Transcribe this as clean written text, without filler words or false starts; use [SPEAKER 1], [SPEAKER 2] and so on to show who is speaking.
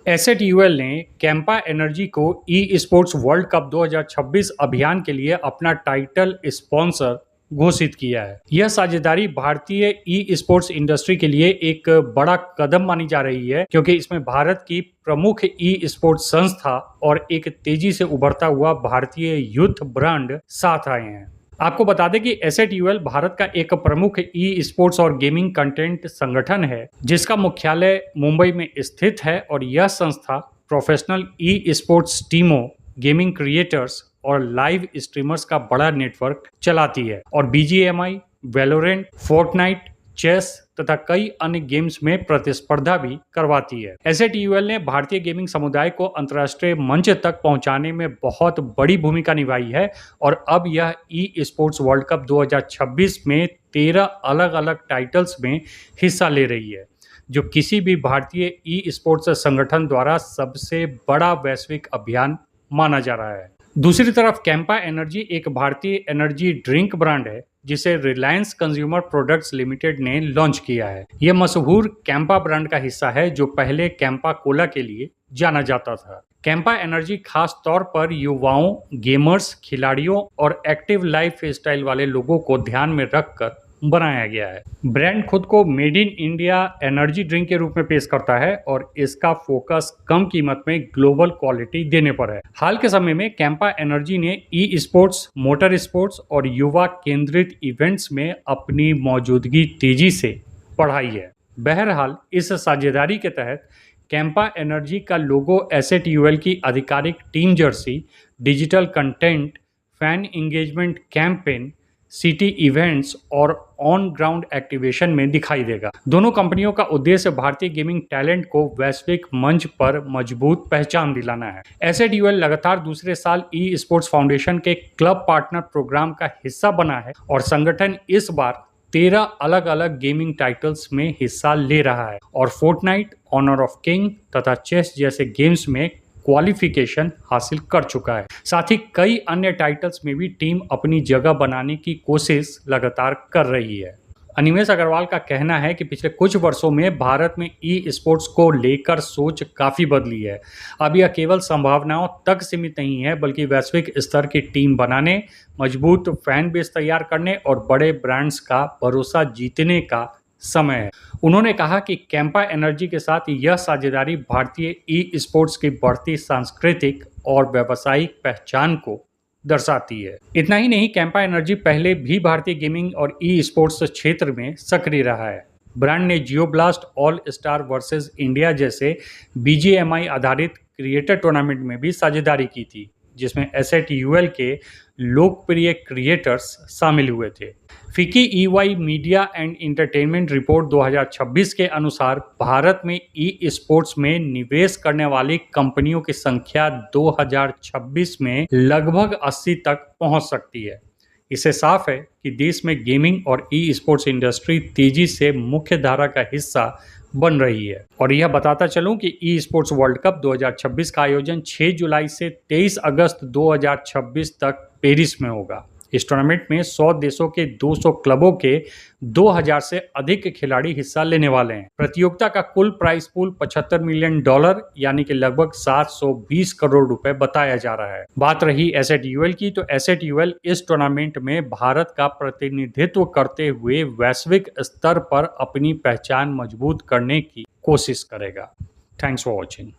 [SPEAKER 1] Asset UL ने Campa energy को e sports world cup 2026 अभियान के लिए अपना टाइटल स्पॉन्सर घोषित किया है। यह साझेदारी भारतीय ई स्पोर्ट्स इंडस्ट्री के लिए एक बड़ा कदम मानी जा रही है, क्योंकि इसमें भारत की प्रमुख ई स्पोर्ट्स संस्था और एक तेजी से उभरता हुआ भारतीय यूथ ब्रांड साथ आए हैं। आपको बता दें कि एसेट यूएल भारत का एक प्रमुख ई स्पोर्ट्स और गेमिंग कंटेंट संगठन है, जिसका मुख्यालय मुंबई में स्थित है और यह संस्था प्रोफेशनल ई स्पोर्ट्स टीमों, गेमिंग क्रिएटर्स और लाइव स्ट्रीमर्स का बड़ा नेटवर्क चलाती है और बीजीएमआई, वैलोरेंट, फोर्टनाइट, चेस तथा कई अन्य गेम्स में प्रतिस्पर्धा भी करवाती है। एसेट यूएल ने भारतीय गेमिंग समुदाय को अंतर्राष्ट्रीय मंच तक पहुंचाने में बहुत बड़ी भूमिका निभाई है और अब यह ई स्पोर्ट्स वर्ल्ड कप 2026 में 13 अलग अलग टाइटल्स में हिस्सा ले रही है, जो किसी भी भारतीय ई स्पोर्ट्स संगठन द्वारा सबसे बड़ा वैश्विक अभियान माना जा रहा है। दूसरी तरफ कैंपा एनर्जी एक भारतीय एनर्जी ड्रिंक ब्रांड है, जिसे रिलायंस कंज्यूमर प्रोडक्ट्स लिमिटेड ने लॉन्च किया है। यह मशहूर कैंपा ब्रांड का हिस्सा है, जो पहले कैंपा कोला के लिए जाना जाता था। कैंपा एनर्जी खास तौर पर युवाओं, गेमर्स, खिलाड़ियों और एक्टिव लाइफ स्टाइल वाले लोगों को ध्यान में रखकर बनाया गया है। ब्रांड खुद को made in India energy drink के रूप में पेश करता है और इसका फोकस कम कीमत में ग्लोबल क्वालिटी देने पर है। हाल के समय में कैंपा एनर्जी ने ई स्पोर्ट्स, मोटर स्पोर्ट्स और युवा केंद्रित इवेंट्स में अपनी मौजूदगी तेजी से बढ़ाई है। बहरहाल, इस साझेदारी के तहत कैंपा एनर्जी का लोगो एसेट यूएल की आधिकारिक team Jersey, digital content, fan engagement campaign, city events और ऑन ग्राउंड एक्टिवेशन में दिखाई देगा। दोनों कंपनियों का उद्देश्य भारतीय गेमिंग टैलेंट को वैश्विक मंच पर मजबूत पहचान दिलाना है। एसेट यूएल लगातार दूसरे साल ई स्पोर्ट्स फाउंडेशन के क्लब पार्टनर प्रोग्राम का हिस्सा बना है और संगठन इस बार 13 अलग अलग गेमिंग टाइटल्स में हिस्सा ले रहा है और फोर्टनाइट, ऑनर ऑफ किंग तथा चेस जैसे गेम्स में क्वालिफिकेशन हासिल कर चुका है। साथ ही कई अन्य टाइटल्स में भी टीम अपनी जगह बनाने की कोशिश लगातार कर रही है। अनिमेश अग्रवाल का कहना है कि पिछले कुछ वर्षों में भारत में ई स्पोर्ट्स को लेकर सोच काफ़ी बदली है। अब यह केवल संभावनाओं तक सीमित नहीं है, बल्कि वैश्विक स्तर की टीम बनाने, मजबूत फैन बेस तैयार करने और बड़े ब्रांड्स का भरोसा जीतने का समय है। उन्होंने कहा कि कैंपा एनर्जी के साथ यह साझेदारी भारतीय ई स्पोर्ट्स की बढ़ती सांस्कृतिक और व्यावसायिक पहचान को दर्शाती है। इतना ही नहीं, कैंपा एनर्जी पहले भी भारतीय गेमिंग और ई स्पोर्ट्स क्षेत्र में सक्रिय रहा है। ब्रांड ने Jio blast, all star versus India जैसे बीजीएमआई आधारित क्रिएटर टूर्नामेंट में भी साझेदारी की थी, जिसमें एसेट यूएल के लोकप्रिय क्रिएटर्स शामिल हुए थे। फिकी EY media and entertainment report 2026 के अनुसार भारत में ई स्पोर्ट्स में निवेश करने वाली कंपनियों की संख्या 2026 में लगभग 80 तक पहुंच सकती है। इससे साफ है कि देश में गेमिंग और ई स्पोर्ट्स इंडस्ट्री तेजी से मुख्य धारा का हिस्सा बन रही है। और यह बताता चलूं कि ई स्पोर्ट्स वर्ल्ड कप 2026 का आयोजन 6 जुलाई से 23 अगस्त 2026 तक पेरिस में होगा। इस टूर्नामेंट में 100 देशों के 200 क्लबों के 2000 से अधिक खिलाड़ी हिस्सा लेने वाले हैं। प्रतियोगिता का कुल प्राइस पूल $75 मिलियन यानी कि लगभग 720 करोड़ रुपए बताया जा रहा है। बात रही एसेट यूएल की, तो एसेट यूएल इस टूर्नामेंट में भारत का प्रतिनिधित्व करते हुए वैश्विक स्तर पर अपनी पहचान मजबूत करने की कोशिश करेगा। Thanks for watching.